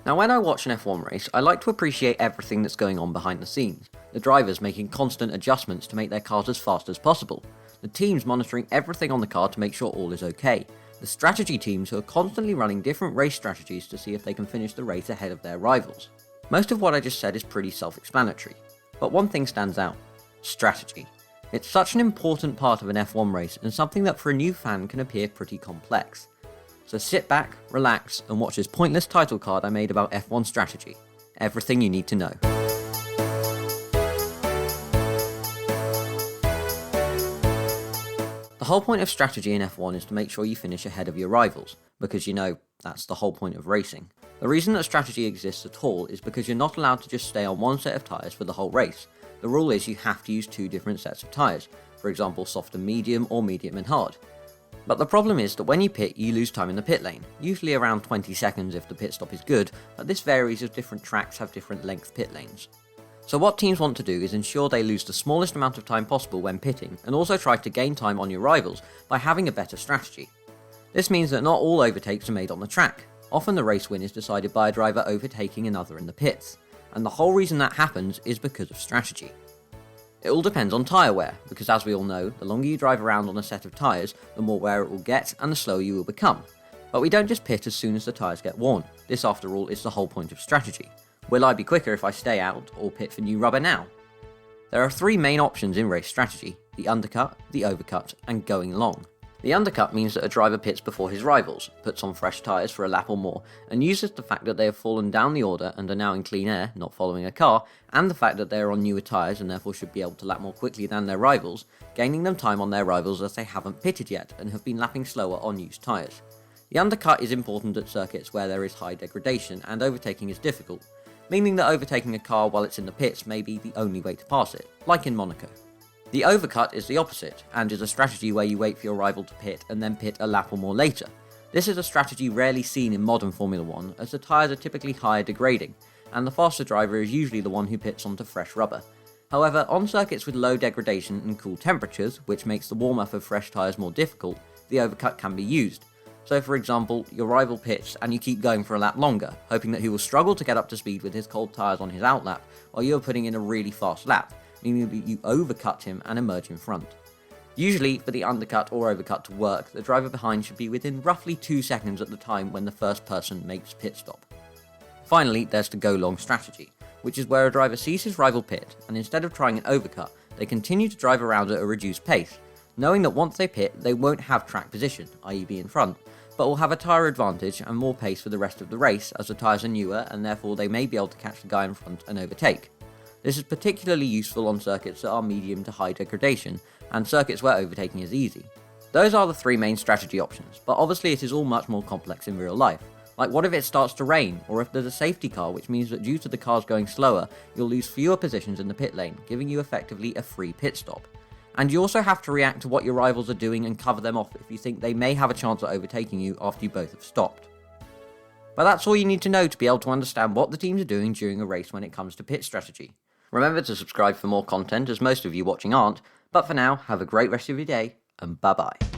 Now when I watch an F1 race, I like to appreciate everything that's going on behind the scenes. The drivers making constant adjustments to make their cars as fast as possible. The teams monitoring everything on the car to make sure all is okay. The strategy teams who are constantly running different race strategies to see if they can finish the race ahead of their rivals. Most of what I just said is pretty self-explanatory, but one thing stands out: strategy. It's such an important part of an F1 race and something that for a new fan can appear pretty complex. So sit back, relax, and watch this pointless title card I made about F1 strategy. Everything you need to know. The whole point of strategy in F1 is to make sure you finish ahead of your rivals, because that's the whole point of racing. The reason that strategy exists at all is because you're not allowed to just stay on one set of tyres for the whole race. The rule is you have to use two different sets of tyres, for example soft and medium or medium and hard. But the problem is that when you pit, you lose time in the pit lane, usually around 20 seconds if the pit stop is good, but this varies as different tracks have different length pit lanes. So what teams want to do is ensure they lose the smallest amount of time possible when pitting, and also try to gain time on your rivals by having a better strategy. This means that not all overtakes are made on the track. Often the race win is decided by a driver overtaking another in the pits, and the whole reason that happens is because of strategy. It all depends on tyre wear, because as we all know, the longer you drive around on a set of tyres, the more wear it will get and the slower you will become. But we don't just pit as soon as the tyres get worn. This after all is the whole point of strategy. Will I be quicker if I stay out or pit for new rubber now? There are three main options in race strategy: the undercut, the overcut, and going long. The undercut means that a driver pits before his rivals, puts on fresh tyres for a lap or more, and uses the fact that they have fallen down the order and are now in clean air, not following a car, and the fact that they are on newer tyres and therefore should be able to lap more quickly than their rivals, gaining them time on their rivals as they haven't pitted yet and have been lapping slower on used tyres. The undercut is important at circuits where there is high degradation and overtaking is difficult, meaning that overtaking a car while it's in the pits may be the only way to pass it, like in Monaco. The overcut is the opposite, and is a strategy where you wait for your rival to pit and then pit a lap or more later. This is a strategy rarely seen in modern Formula 1, as the tyres are typically higher degrading, and the faster driver is usually the one who pits onto fresh rubber. However, on circuits with low degradation and cool temperatures, which makes the warm-up of fresh tyres more difficult, the overcut can be used. So for example, your rival pits and you keep going for a lap longer, hoping that he will struggle to get up to speed with his cold tyres on his outlap, while you're putting in a really fast lap, meaning that you overcut him and emerge in front. Usually, for the undercut or overcut to work, the driver behind should be within roughly 2 seconds at the time when the first person makes pit stop. Finally, there's the go long strategy, which is where a driver sees his rival pit, and instead of trying an overcut, they continue to drive around at a reduced pace, knowing that once they pit, they won't have track position, i.e. be in front, but will have a tyre advantage and more pace for the rest of the race as the tyres are newer and therefore they may be able to catch the guy in front and overtake. This is particularly useful on circuits that are medium to high degradation, and circuits where overtaking is easy. Those are the three main strategy options, but obviously it is all much more complex in real life. Like what if it starts to rain, or if there's a safety car, which means that due to the cars going slower, you'll lose fewer positions in the pit lane, giving you effectively a free pit stop. And you also have to react to what your rivals are doing and cover them off if you think they may have a chance at overtaking you after you both have stopped. But that's all you need to know to be able to understand what the teams are doing during a race when it comes to pit strategy. Remember to subscribe for more content, as most of you watching aren't, but for now, have a great rest of your day, and bye bye.